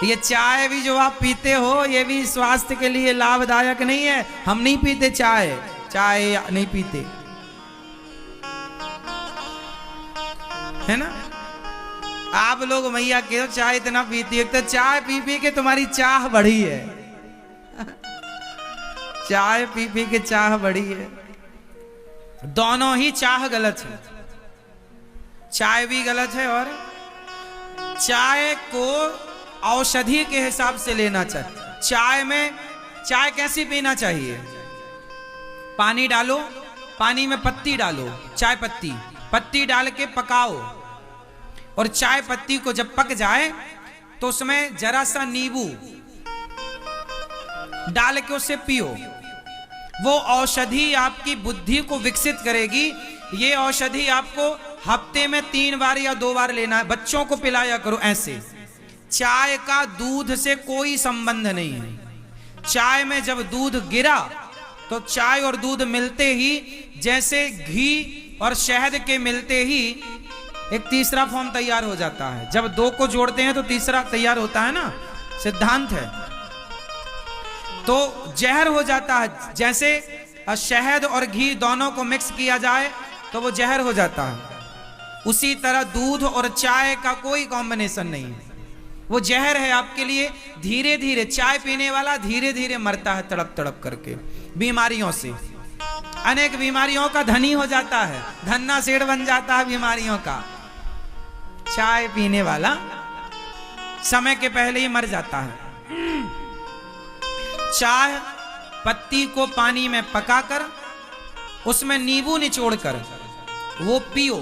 ये चाय भी जो आप पीते हो ये भी स्वास्थ्य के लिए लाभदायक नहीं है। हम नहीं पीते चाय, चाय नहीं पीते, है ना। आप लोग मैया के चाय इतना पीती है, तो चाय पी पी के तुम्हारी चाह बढ़ी है। चाय पी पी के चाह बढ़ी है। दोनों ही चाह गलत है, चाय भी गलत है और चाय को औषधि के हिसाब से लेना चाहिए। चाय में चाय कैसी पीना चाहिए? पानी डालो, पानी में पत्ती डालो, चाय पत्ती, पत्ती डाल के पकाओ और चाय पत्ती को जब पक जाए तो उसमें जरा सा नींबू डाल के उसे पियो। वो औषधि आपकी बुद्धि को विकसित करेगी। ये औषधि आपको हफ्ते में 3 बार या 2 बार लेना है। बच्चों को पिलाया करो ऐसे। चाय का दूध से कोई संबंध नहीं है। चाय में जब दूध गिरा तो चाय और दूध मिलते ही, जैसे घी और शहद के मिलते ही एक तीसरा फॉर्म तैयार हो जाता है। जब 2 को जोड़ते हैं तो तीसरा तैयार होता है ना, सिद्धांत है। तो जहर हो जाता है। जैसे शहद और घी दोनों को मिक्स किया जाए तो वो जहर हो जाता है। उसी तरह दूध और चाय का कोई कॉम्बिनेशन नहीं है, वो जहर है आपके लिए। धीरे धीरे चाय पीने वाला धीरे धीरे मरता है तड़प तड़प करके, बीमारियों से। अनेक बीमारियों का धनी हो जाता है, धन्ना सेठ बन जाता है बीमारियों का। चाय पीने वाला समय के पहले ही मर जाता है। चाय पत्ती को पानी में पकाकर उसमें नींबू निचोड़कर वो पियो,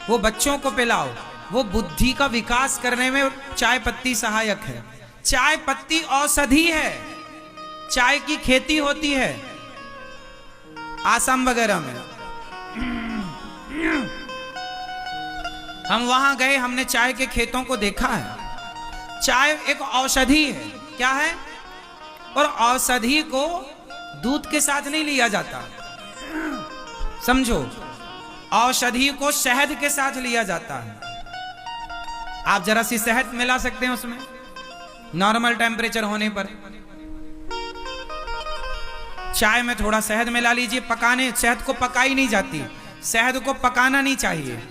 वो बच्चों को पिलाओ। वो बुद्धि का विकास करने में चाय पत्ती सहायक है। चाय पत्ती औषधि है। चाय की खेती होती है आसाम वगैरह में। हम वहां गए, हमने चाय के खेतों को देखा है। चाय एक औषधि है। क्या है? और औषधि को दूध के साथ नहीं लिया जाता, समझो। औषधि को शहद के साथ लिया जाता है। आप जरा सी शहद मिला सकते हैं उसमें, नॉर्मल टेम्परेचर होने पर। चाय में थोड़ा शहद मिला लीजिए। पकाने, शहद को पकाई नहीं जाती, शहद को पकाना नहीं चाहिए।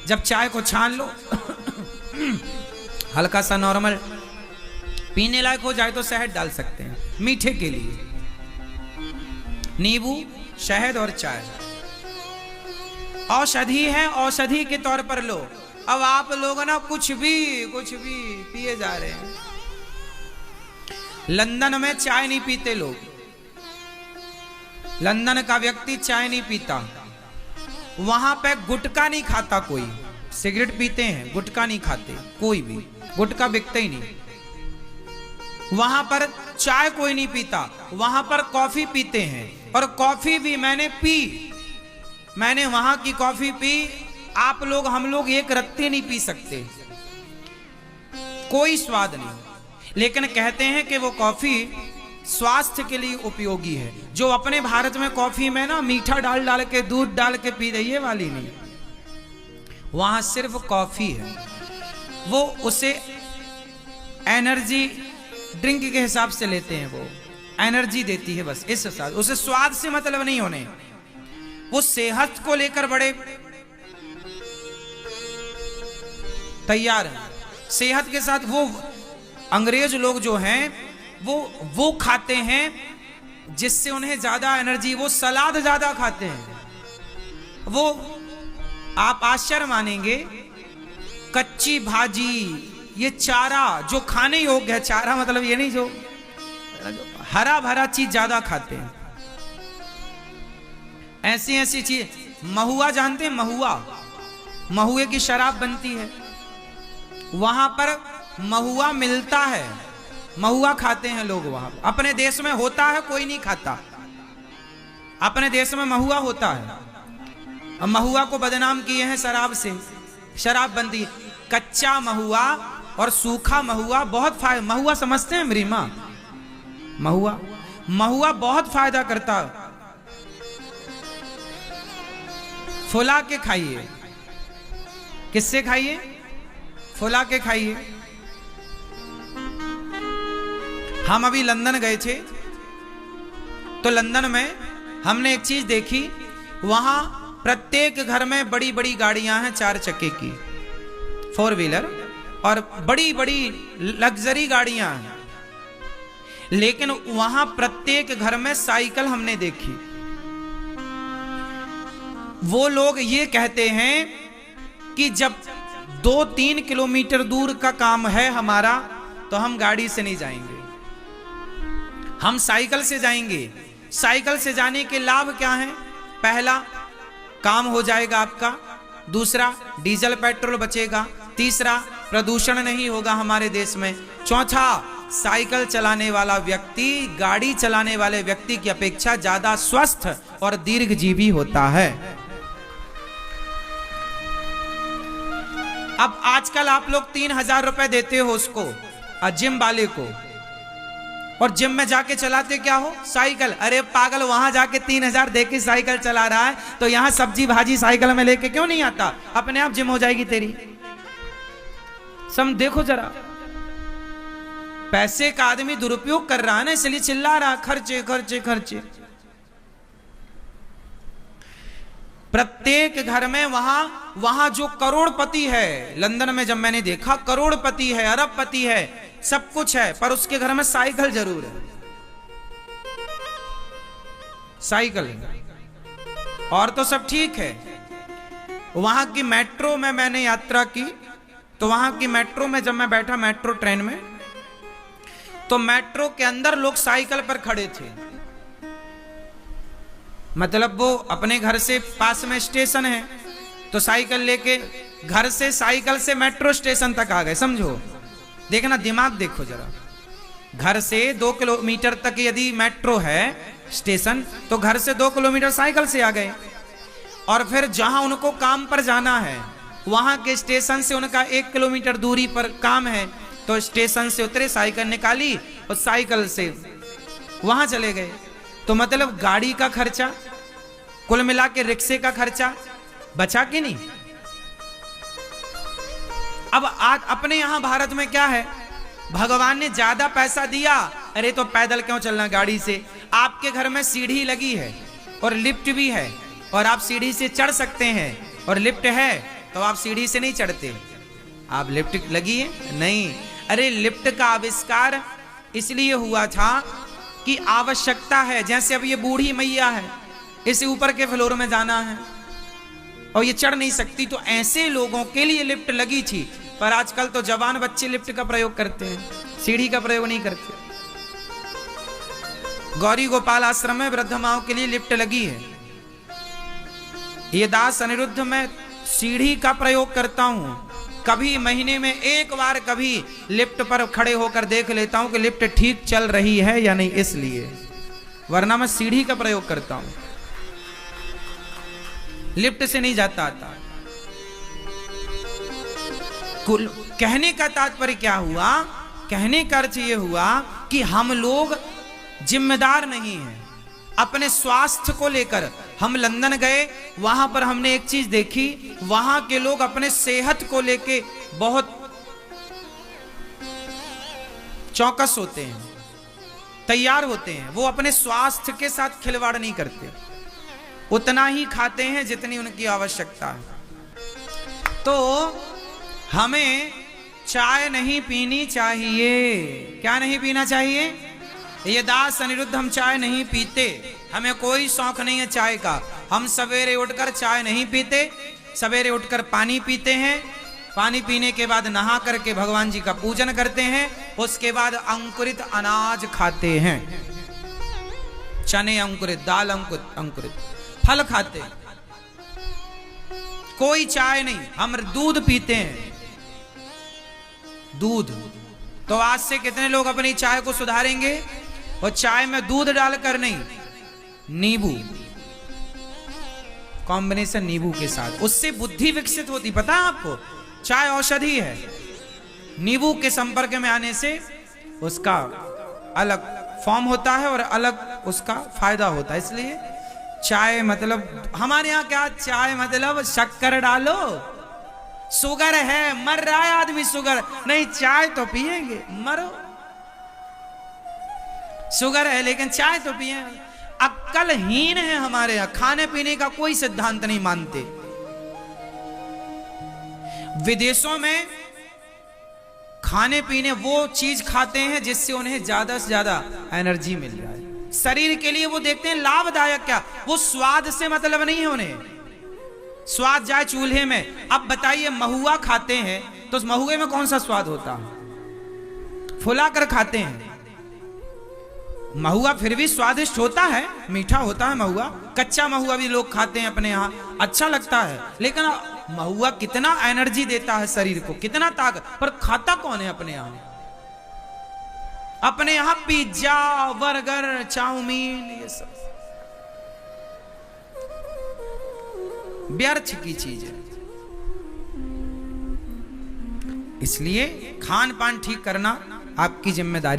जब चाय को छान लो हल्का सा नॉर्मल पीने लायक हो जाए तो शहद डाल सकते हैं मीठे के लिए। नींबू, शहद और चाय औषधि है, औषधि के तौर पर लो। अब आप लोग ना कुछ भी पिए जा रहे हैं। लंदन में चाय नहीं पीते लोग। लंदन का व्यक्ति चाय नहीं पीता। वहां पे गुटखा नहीं खाता कोई। सिगरेट पीते हैं, गुटखा नहीं खाते कोई भी, गुटखा बिकता ही नहीं। वहां पर चाय कोई नहीं पीता, वहां पर कॉफी पीते हैं। और कॉफी भी मैंने वहां की कॉफी पी। आप लोग, हम लोग एक रत्ती नहीं पी सकते, कोई स्वाद नहीं। लेकिन कहते हैं कि वो कॉफी स्वास्थ्य के लिए उपयोगी है। जो अपने भारत में कॉफी में ना मीठा डाल के, दूध डाल के पी रही है वाली नहीं, वहां सिर्फ कॉफी है। वो उसे एनर्जी ड्रिंक के हिसाब से लेते हैं, वो एनर्जी देती है बस, इस हिसाब। उसे स्वाद से मतलब नहीं होने। वो सेहत को लेकर बड़े तैयार हैं। सेहत के साथ वो अंग्रेज लोग जो हैं वो खाते हैं जिससे उन्हें ज्यादा एनर्जी। वो सलाद ज्यादा खाते हैं। वो, आप आश्चर्य मानेंगे, कच्ची भाजी, ये चारा जो खाने योग्य है, चारा मतलब ये नहीं जो हरा भरा चीज ज्यादा खाते हैं। ऐसी चीज, महुआ जानते हैं? महुए की शराब बनती है। वहां पर महुआ मिलता है, महुआ खाते हैं लोग वहां। अपने देश में होता है, कोई नहीं खाता। अपने देश में महुआ होता है। महुआ को बदनाम किए हैं शराब से, शराब बनती है। कच्चा महुआ और सूखा महुआ बहुत फायदा। महुआ समझते हैं मेरी माँ? महुआ बहुत फायदा करता। फुला के खाइए। किससे खाइए? फुला के खाइए। हम अभी लंदन गए थे, तो लंदन में हमने एक चीज देखी, वहां प्रत्येक घर में बड़ी बड़ी गाड़ियां हैं 4 चक्के की, 4 व्हीलर, और बड़ी बड़ी लग्जरी गाड़ियां हैं, लेकिन वहां प्रत्येक घर में साइकिल हमने देखी। वो लोग ये कहते हैं कि जब 2-3 किलोमीटर दूर का काम है हमारा तो हम गाड़ी से नहीं जाएंगे, हम साइकिल से जाएंगे। साइकिल से जाने के लाभ क्या हैं? पहला, काम हो जाएगा आपका, दूसरा डीजल पेट्रोल बचेगा, तीसरा प्रदूषण नहीं होगा हमारे देश में, चौथा साइकिल चलाने वाला व्यक्ति गाड़ी चलाने वाले व्यक्ति की अपेक्षा ज्यादा स्वस्थ और दीर्घजीवी होता है। अब आजकल आप लोग 3,000 रुपए देते हो उसको, जिम वाले को, और जिम में जाके चलाते क्या हो? साइकिल। अरे पागल, वहां जाके 3,000 देके साइकिल चला रहा है तो यहां सब्जी भाजी साइकिल में लेके क्यों नहीं आता? अपने आप जिम हो जाएगी तेरी। सम देखो जरा, पैसे का आदमी दुरुपयोग कर रहा है ना, इसलिए चिल्ला रहा, खर्चे खर्चे खर्चे। प्रत्येक घर में वहां जो करोड़पति है, लंदन में जब मैंने देखा, करोड़पति है, अरबपति है, सब कुछ है, पर उसके घर में साइकिल जरूर है, साइकिल है, और तो सब ठीक है। वहां की मेट्रो में मैंने यात्रा की, तो वहां की मेट्रो में जब मैं बैठा, मेट्रो ट्रेन में, तो मेट्रो के अंदर लोग साइकिल पर खड़े थे। मतलब वो अपने घर से पास में स्टेशन है, तो साइकिल लेके घर से साइकिल से मेट्रो स्टेशन तक आ गए, समझो। देखना, दिमाग देखो जरा, घर से 2 किलोमीटर तक यदि मेट्रो है स्टेशन, तो घर से 2 किलोमीटर साइकिल से आ गए। और फिर जहां उनको काम पर जाना है, वहां के स्टेशन से उनका 1 किलोमीटर दूरी पर काम है, तो स्टेशन से उतरे, साइकिल निकाली और साइकिल से वहां चले गए। तो मतलब गाड़ी का खर्चा, कुल मिला के रिक्शे का खर्चा बचा कि नहीं? अब आज अपने यहां भारत में क्या है, भगवान ने ज्यादा पैसा दिया, अरे तो पैदल क्यों चलना, गाड़ी से। आपके घर में सीढ़ी लगी है और लिफ्ट भी है, और आप सीढ़ी से चढ़ सकते हैं, और लिफ्ट है तो आप सीढ़ी से नहीं चढ़ते, आप लिफ्ट लगी है नहीं। अरे लिफ्ट का आविष्कार इसलिए हुआ था कि आवश्यकता है, जैसे अब ये बूढ़ी मैया है, इसे ऊपर के फ्लोर में जाना है और ये चढ़ नहीं सकती, तो ऐसे लोगों के लिए लिफ्ट लगी थी। पर आजकल तो जवान बच्चे लिफ्ट का प्रयोग करते हैं, सीढ़ी का प्रयोग नहीं करते। गौरी गोपाल आश्रम में वृद्ध माओं के लिए लिफ्ट लगी है। ये दास अनिरुद्ध में सीढ़ी का प्रयोग करता हूं, कभी महीने में 1 बार कभी लिफ्ट पर खड़े होकर देख लेता हूं कि लिफ्ट ठीक चल रही है या नहीं, इसलिए, वरना मैं सीढ़ी का प्रयोग करता हूं, लिफ्ट से नहीं जाता आता। कहने का तात्पर्य क्या हुआ? कहने का अर्थ यह हुआ कि हम लोग जिम्मेदार नहीं हैं अपने स्वास्थ्य को लेकर। हम लंदन गए, वहां पर हमने एक चीज देखी, वहां के लोग अपने सेहत को लेके बहुत चौकस होते हैं, तैयार होते हैं। वो अपने स्वास्थ्य के साथ खिलवाड़ नहीं करते, उतना ही खाते हैं जितनी उनकी आवश्यकता है। तो हमें चाय नहीं पीनी चाहिए। क्या नहीं पीना चाहिए? ये दास अनिरुद्ध, हम चाय नहीं पीते, हमें कोई शौक नहीं है चाय का। हम सवेरे उठकर चाय नहीं पीते, सवेरे उठकर पानी पीते हैं, पानी पीने के बाद नहा करके भगवान जी का पूजन करते हैं, उसके बाद अंकुरित अनाज खाते हैं, चने अंकुरित, दाल अंकुरित, फल खाते हैं, कोई चाय नहीं। हम दूध पीते हैं, दूध। तो आज से कितने लोग अपनी चाय को सुधारेंगे? और चाय में दूध डालकर नहीं, नींबू, कॉम्बिनेशन नींबू के साथ, उससे बुद्धि विकसित होती। पता है आपको, चाय औषधि है, नींबू के संपर्क में आने से उसका अलग फॉर्म होता है और अलग उसका फायदा होता है। इसलिए चाय मतलब, हमारे यहाँ क्या, चाय मतलब शक्कर डालो, शुगर है, मर रहा है आदमी, शुगर नहीं, चाय तो पिएंगे, मरो। शुगर है लेकिन चाय तो पिए। अक्लहीन है हमारे यहां, खाने पीने का कोई सिद्धांत नहीं मानते। विदेशों में खाने पीने वो चीज खाते हैं जिससे उन्हें ज्यादा से ज्यादा एनर्जी मिल जाए। शरीर के लिए वो देखते हैं लाभदायक क्या, वो स्वाद से मतलब नहीं है उन्हें, स्वाद जाए चूल्हे में। अब बताइए महुआ खाते हैं तो उस महुए में कौन सा स्वाद होता है, फुला कर खाते हैं। महुआ फिर भी स्वादिष्ट होता है, मीठा होता है महुआ। कच्चा महुआ भी लोग खाते हैं अपने यहाँ, अच्छा लगता है। लेकिन महुआ कितना एनर्जी देता है शरीर को, कितना ताकत, पर खाता कौन है अपने यहाँ? अपने यहाँ पिज्जा, बर्गर, चाउमीन, ये सब व्यर्थ की चीज है। इसलिए खान पान ठीक करना आपकी जिम्मेदारी।